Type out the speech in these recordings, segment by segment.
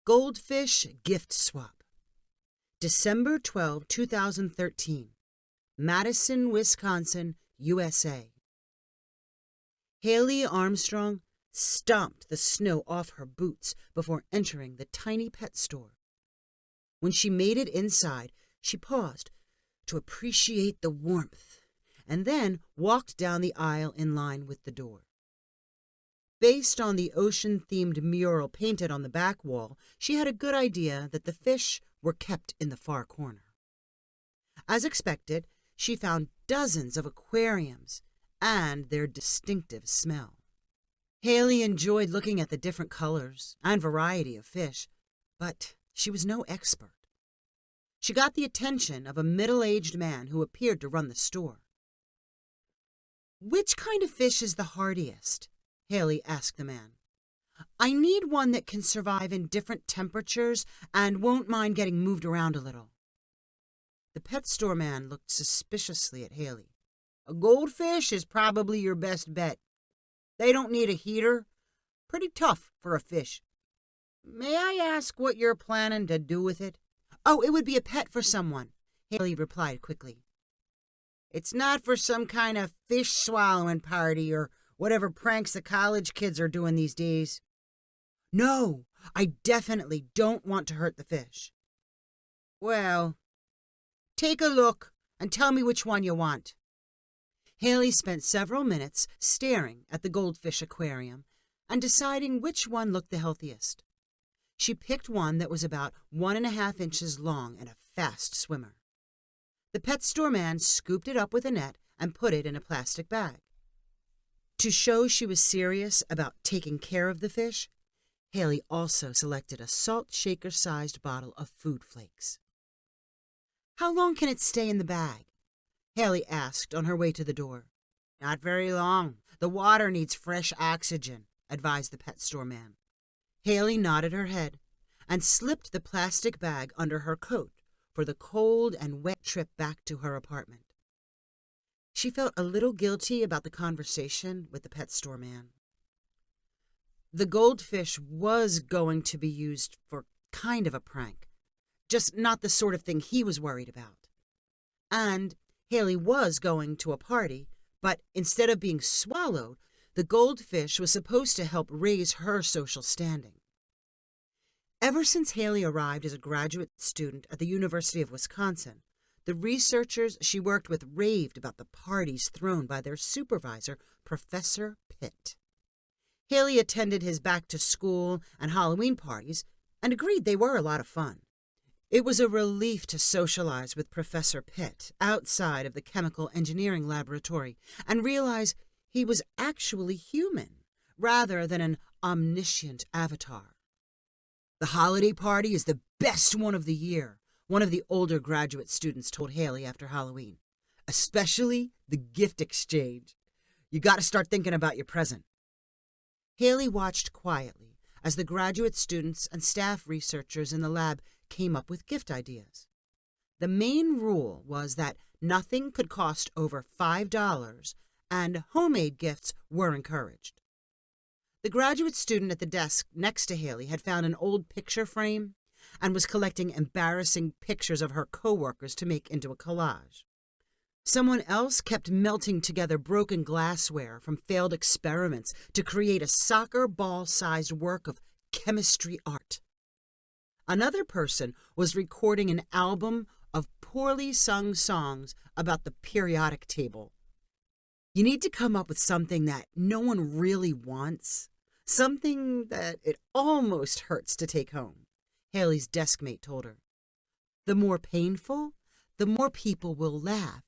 Goldfish Gift Swap. December 12, 2013. Madison, Wisconsin, USA. Haley Armstrong stomped the snow off her boots before entering the tiny pet store. When she made it inside, she paused to appreciate the warmth and then walked down the aisle in line with the door. Based on the ocean-themed mural painted on the back wall, she had a good idea that the fish were kept in the far corner. As expected, she found dozens of aquariums and their distinctive smell. Haley enjoyed looking at the different colors and variety of fish, but she was no expert. She got the attention of a middle-aged man who appeared to run the store. "Which kind of fish is the hardiest?" Haley asked the man. "I need one that can survive in different temperatures and won't mind getting moved around a little." The pet store man looked suspiciously at Haley. "A goldfish is probably your best bet. They don't need a heater. Pretty tough for a fish. May I ask what you're planning to do with it?" "Oh, it would be a pet for someone," Haley replied quickly. "It's not for some kind of fish swallowing party or whatever pranks the college kids are doing these days." "No, I definitely don't want to hurt the fish." "Well, take a look and tell me which one you want." Haley spent several minutes staring at the goldfish aquarium and deciding which one looked the healthiest. She picked one that was about 1.5 inches long and a fast swimmer. The pet store man scooped it up with a net and put it in a plastic bag. To show she was serious about taking care of the fish, Haley also selected a salt shaker-sized bottle of food flakes. "How long can it stay in the bag?" Haley asked on her way to the door. "Not very long. The water needs fresh oxygen," advised the pet store man. Haley nodded her head and slipped the plastic bag under her coat for the cold and wet trip back to her apartment. She felt a little guilty about the conversation with the pet store man. The goldfish was going to be used for kind of a prank, just not the sort of thing he was worried about. And Haley was going to a party, but instead of being swallowed, the goldfish was supposed to help raise her social standing. Ever since Haley arrived as a graduate student at the University of Wisconsin, the researchers she worked with raved about the parties thrown by their supervisor, Professor Pitt. Haley attended his back-to-school and Halloween parties and agreed they were a lot of fun. It was a relief to socialize with Professor Pitt outside of the chemical engineering laboratory and realize he was actually human rather than an omniscient avatar. "The holiday party is the best one of the year," one of the older graduate students told Haley after Halloween. "Especially the gift exchange. You got to start thinking about your present." Haley watched quietly as the graduate students and staff researchers in the lab came up with gift ideas. The main rule was that nothing could cost over $5 and homemade gifts were encouraged. The graduate student at the desk next to Haley had found an old picture frame and was collecting embarrassing pictures of her coworkers to make into a collage. Someone else kept melting together broken glassware from failed experiments to create a soccer ball-sized work of chemistry art. Another person was recording an album of poorly sung songs about the periodic table. "You need to come up with something that no one really wants, something that it almost hurts to take home," Haley's deskmate told her. "The more painful, the more people will laugh,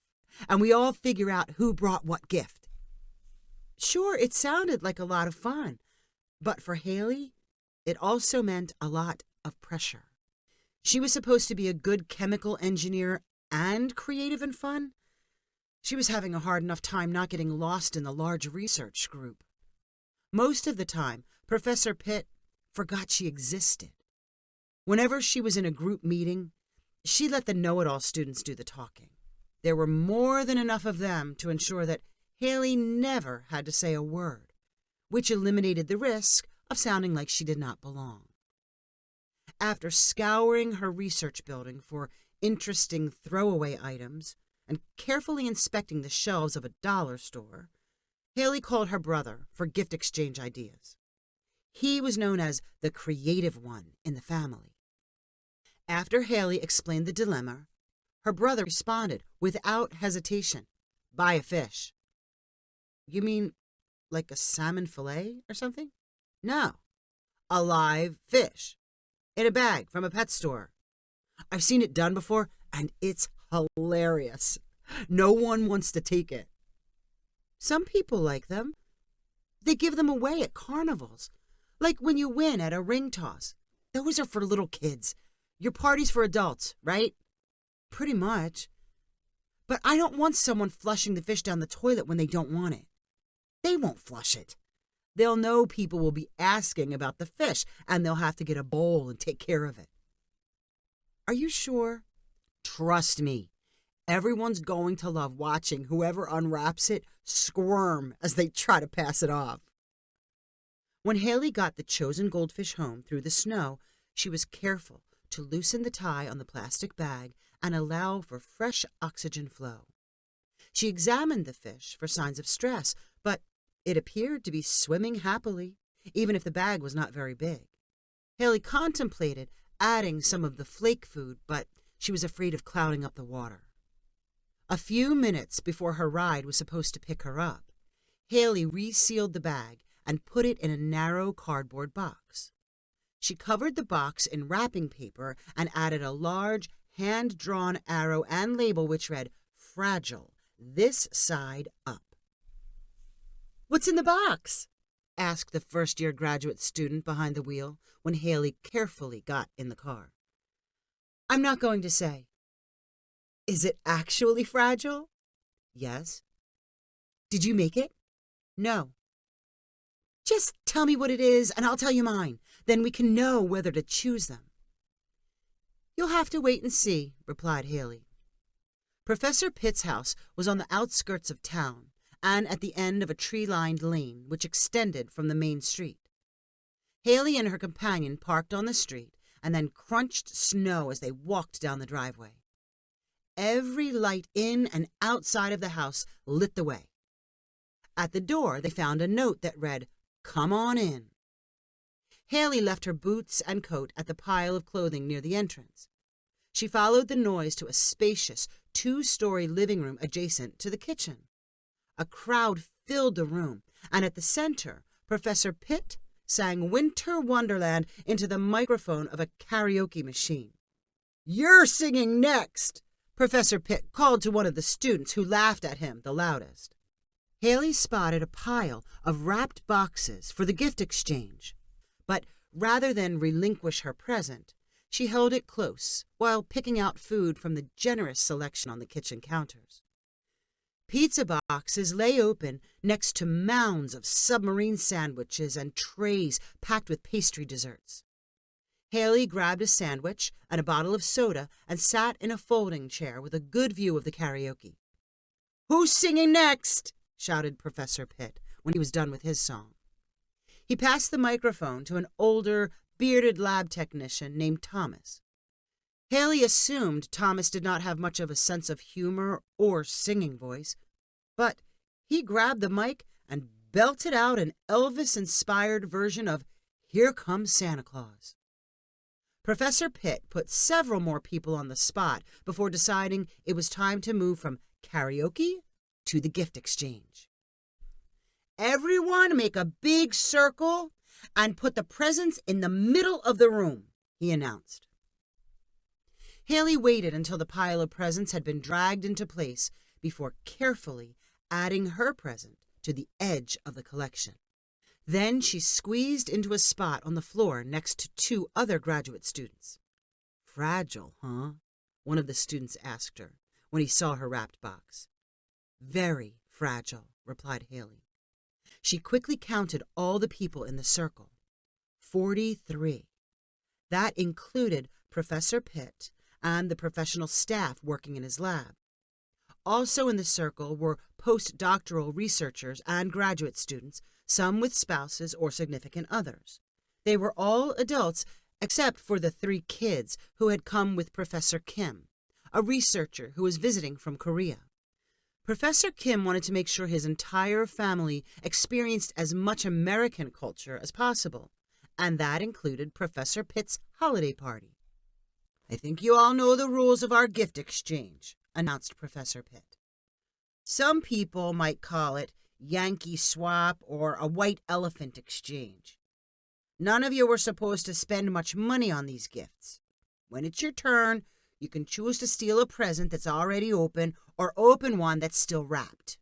and we all figure out who brought what gift." Sure, it sounded like a lot of fun, but for Haley, it also meant a lot of pressure. She was supposed to be a good chemical engineer and creative and fun. She was having a hard enough time not getting lost in the large research group. Most of the time, Professor Pitt forgot she existed. Whenever she was in a group meeting, she let the know-it-all students do the talking. There were more than enough of them to ensure that Haley never had to say a word, which eliminated the risk of sounding like she did not belong. After scouring her research building for interesting throwaway items and carefully inspecting the shelves of a dollar store, Haley called her brother for gift exchange ideas. He was known as the creative one in the family. After Haley explained the dilemma, her brother responded without hesitation, "Buy a fish." "You mean like a salmon fillet or something?" "No, a live fish in a bag from a pet store. I've seen it done before, and it's hilarious. No one wants to take it." "Some people like them. They give them away at carnivals, like when you win at a ring toss. Those are for little kids. Your party's for adults, right?" "Pretty much. But I don't want someone flushing the fish down the toilet when they don't want it." "They won't flush it. They'll know people will be asking about the fish, and they'll have to get a bowl and take care of it." "Are you sure?" "Trust me. Everyone's going to love watching whoever unwraps it squirm as they try to pass it off." When Haley got the chosen goldfish home through the snow, she was careful to loosen the tie on the plastic bag and allow for fresh oxygen flow. She examined the fish for signs of stress, but it appeared to be swimming happily, even if the bag was not very big. Haley contemplated adding some of the flake food, but she was afraid of clouding up the water. A few minutes before her ride was supposed to pick her up, Haley resealed the bag and put it in a narrow cardboard box. She covered the box in wrapping paper and added a large, hand-drawn arrow and label which read, "Fragile, this side up." "What's in the box?" asked the first-year graduate student behind the wheel when Haley carefully got in the car. "I'm not going to say." "Is it actually fragile?" "Yes." "Did you make it?" "No." "Just tell me what it is, and I'll tell you mine. Then we can know whether to choose them." "You'll have to wait and see," replied Haley. Professor Pitt's house was on the outskirts of town and at the end of a tree-lined lane which extended from the main street. Haley and her companion parked on the street and then crunched snow as they walked down the driveway. Every light in and outside of the house lit the way. At the door, they found a note that read, "Come on in." Haley left her boots and coat at the pile of clothing near the entrance. She followed the noise to a spacious, two-story living room adjacent to the kitchen. A crowd filled the room, and at the center, Professor Pitt sang Winter Wonderland into the microphone of a karaoke machine. "You're singing next," Professor Pitt called to one of the students who laughed at him the loudest. Haley spotted a pile of wrapped boxes for the gift exchange, but rather than relinquish her present, she held it close while picking out food from the generous selection on the kitchen counters. Pizza boxes lay open next to mounds of submarine sandwiches and trays packed with pastry desserts. Haley grabbed a sandwich and a bottle of soda and sat in a folding chair with a good view of the karaoke. "Who's singing next?" shouted Professor Pitt when he was done with his song. He passed the microphone to an older, bearded lab technician named Thomas. Haley assumed Thomas did not have much of a sense of humor or singing voice, but he grabbed the mic and belted out an Elvis-inspired version of "Here Comes Santa Claus." Professor Pitt put several more people on the spot before deciding it was time to move from karaoke to the gift exchange. "Everyone make a big circle and put the presents in the middle of the room," he announced. Haley waited until the pile of presents had been dragged into place before carefully adding her present to the edge of the collection. Then she squeezed into a spot on the floor next to two other graduate students. "Fragile, huh?" one of the students asked her when he saw her wrapped box. "Very fragile," replied Haley. She quickly counted all the people in the circle. 43. That included Professor Pitt and the professional staff working in his lab. Also in the circle were postdoctoral researchers and graduate students, some with spouses or significant others. They were all adults except for the 3 kids who had come with Professor Kim, a researcher who was visiting from Korea. Professor Kim wanted to make sure his entire family experienced as much American culture as possible, and that included Professor Pitt's holiday party. "I think you all know the rules of our gift exchange," announced Professor Pitt. "Some people might call it Yankee swap or a white elephant exchange. None of you were supposed to spend much money on these gifts. When it's your turn, you can choose to steal a present that's already open or open one that's still wrapped.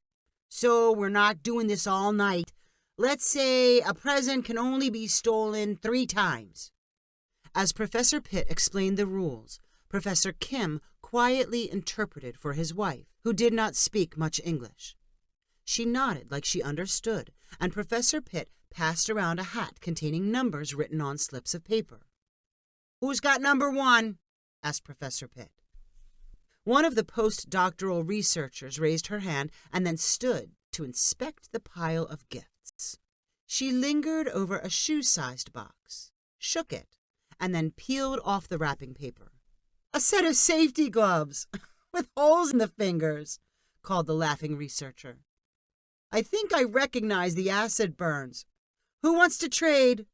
So we're not doing this all night. Let's say a present can only be stolen 3 times. As Professor Pitt explained the rules, Professor Kim quietly interpreted for his wife, who did not speak much English. She nodded like she understood, and Professor Pitt passed around a hat containing numbers written on slips of paper. "Who's got number 1? Asked Professor Pitt. One of the postdoctoral researchers raised her hand and then stood to inspect the pile of gifts. She lingered over a shoe-sized box, shook it, and then peeled off the wrapping paper. "A set of safety gloves with holes in the fingers," called the laughing researcher. "I think I recognize the acid burns. Who wants to trade?"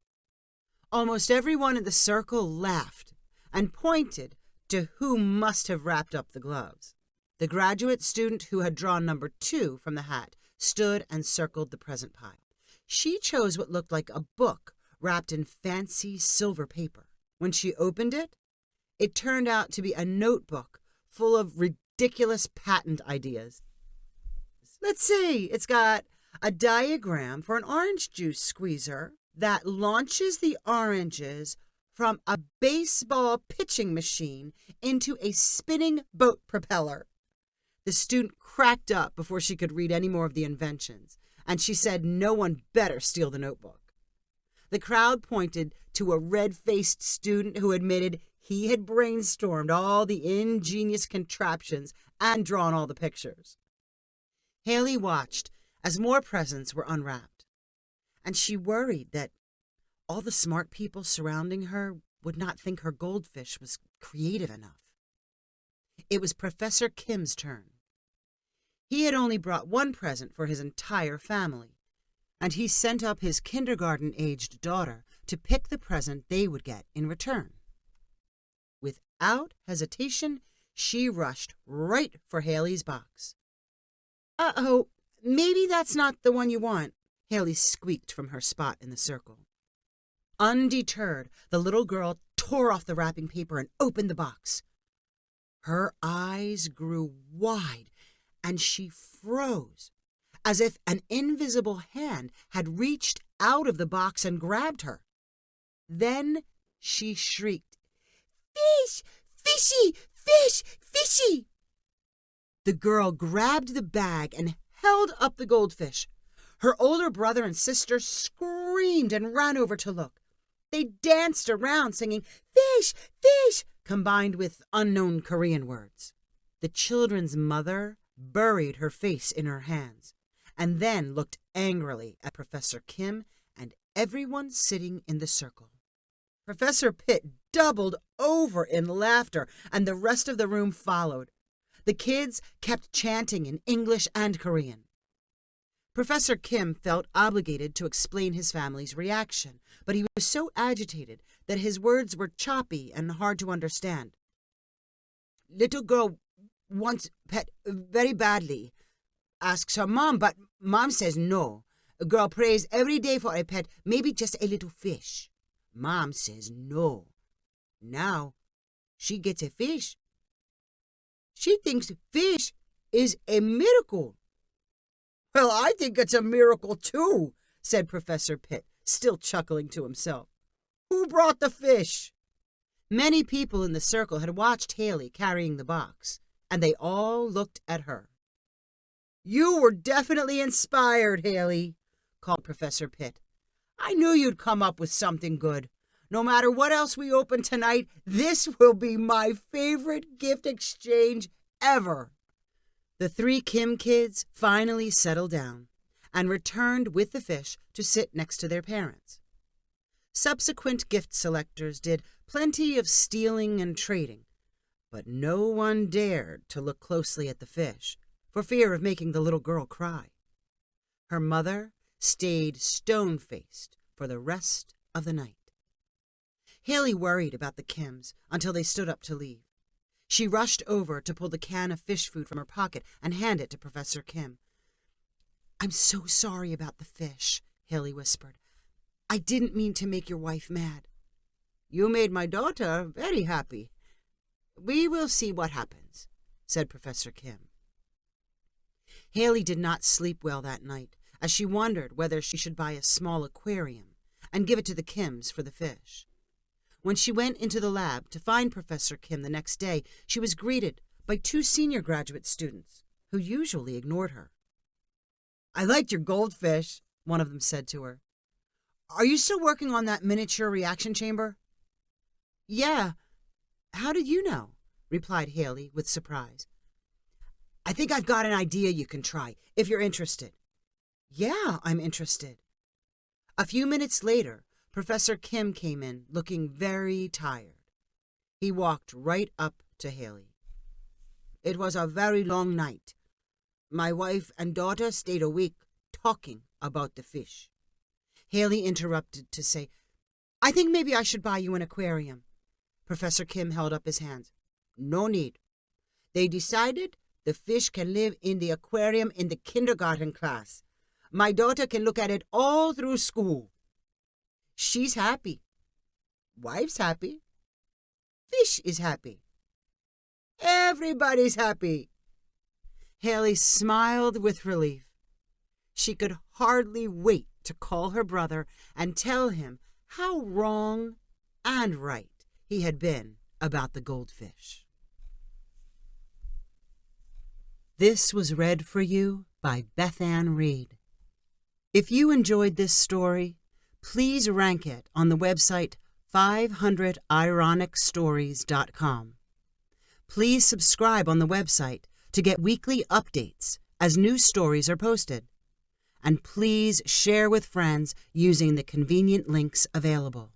Almost everyone in the circle laughed and pointed to who must have wrapped up the gloves. The graduate student who had drawn number 2 from the hat stood and circled the present pile. She chose what looked like a book wrapped in fancy silver paper. When she opened it, it turned out to be a notebook full of ridiculous patent ideas. Let's see, it's got a diagram for an orange juice squeezer that launches the oranges from a baseball pitching machine into a spinning boat propeller. The student cracked up before she could read any more of the inventions, and she said no one better steal the notebook. The crowd pointed to a red-faced student who admitted he had brainstormed all the ingenious contraptions and drawn all the pictures. Haley watched as more presents were unwrapped, and she worried that all the smart people surrounding her would not think her goldfish was creative enough. It was Professor Kim's turn. He had only brought 1 present for his entire family, and he sent up his kindergarten-aged daughter to pick the present they would get in return. Without hesitation, she rushed right for Haley's box. "Uh-oh, maybe that's not the one you want," Haley squeaked from her spot in the circle. Undeterred, the little girl tore off the wrapping paper and opened the box. Her eyes grew wide, and she froze, as if an invisible hand had reached out of the box and grabbed her. Then she shrieked, "Fish! Fishy! Fish! Fishy!" The girl grabbed the bag and held up the goldfish. Her older brother and sister screamed and ran over to look. They danced around singing, "Fish! Fish!" combined with unknown Korean words. The children's mother buried her face in her hands and then looked angrily at Professor Kim and everyone sitting in the circle. Professor Pitt doubled over in laughter, and the rest of the room followed. The kids kept chanting in English and Korean. Professor Kim felt obligated to explain his family's reaction, but he was so agitated that his words were choppy and hard to understand. "Little girl wants pet very badly. Asks her mom, but mom says no. A girl prays every day for a pet, maybe just a little fish. Mom says no. Now she gets a fish. She thinks fish is a miracle." "Well, I think it's a miracle, too," said Professor Pitt, still chuckling to himself. "Who brought the fish?" Many people in the circle had watched Haley carrying the box, and they all looked at her. "You were definitely inspired, Haley," called Professor Pitt. "I knew you'd come up with something good. No matter what else we open tonight, this will be my favorite gift exchange ever." The 3 Kim kids finally settled down and returned with the fish to sit next to their parents. Subsequent gift selectors did plenty of stealing and trading, but no one dared to look closely at the fish for fear of making the little girl cry. Her mother stayed stone-faced for the rest of the night. Haley worried about the Kims until they stood up to leave. She rushed over to pull the can of fish food from her pocket and hand it to Professor Kim. "I'm so sorry about the fish," Haley whispered. "I didn't mean to make your wife mad." "You made my daughter very happy. We will see what happens," said Professor Kim. Haley did not sleep well that night, as she wondered whether she should buy a small aquarium and give it to the Kims for the fish. When she went into the lab to find Professor Kim the next day, she was greeted by 2 senior graduate students who usually ignored her. "I liked your goldfish," one of them said to her. "Are you still working on that miniature reaction chamber?" "Yeah. How did you know?" replied Haley with surprise. "I think I've got an idea you can try, if you're interested." "Yeah, I'm interested." A few minutes later, Professor Kim came in looking very tired. He walked right up to Haley. "It was a very long night. My wife and daughter stayed awake talking about the fish." Haley interrupted to say, "I think maybe I should buy you an aquarium." Professor Kim held up his hands. "No need. They decided the fish can live in the aquarium in the kindergarten class. My daughter can look at it all through school. She's happy. Wife's happy. Fish is happy. Everybody's happy." Haley smiled with relief. She could hardly wait to call her brother and tell him how wrong and right he had been about the goldfish. This was read for you by Beth Ann Reed. If you enjoyed this story, please rank it on the website 500ironicstories.com. Please subscribe on the website to get weekly updates as new stories are posted. And please share with friends using the convenient links available.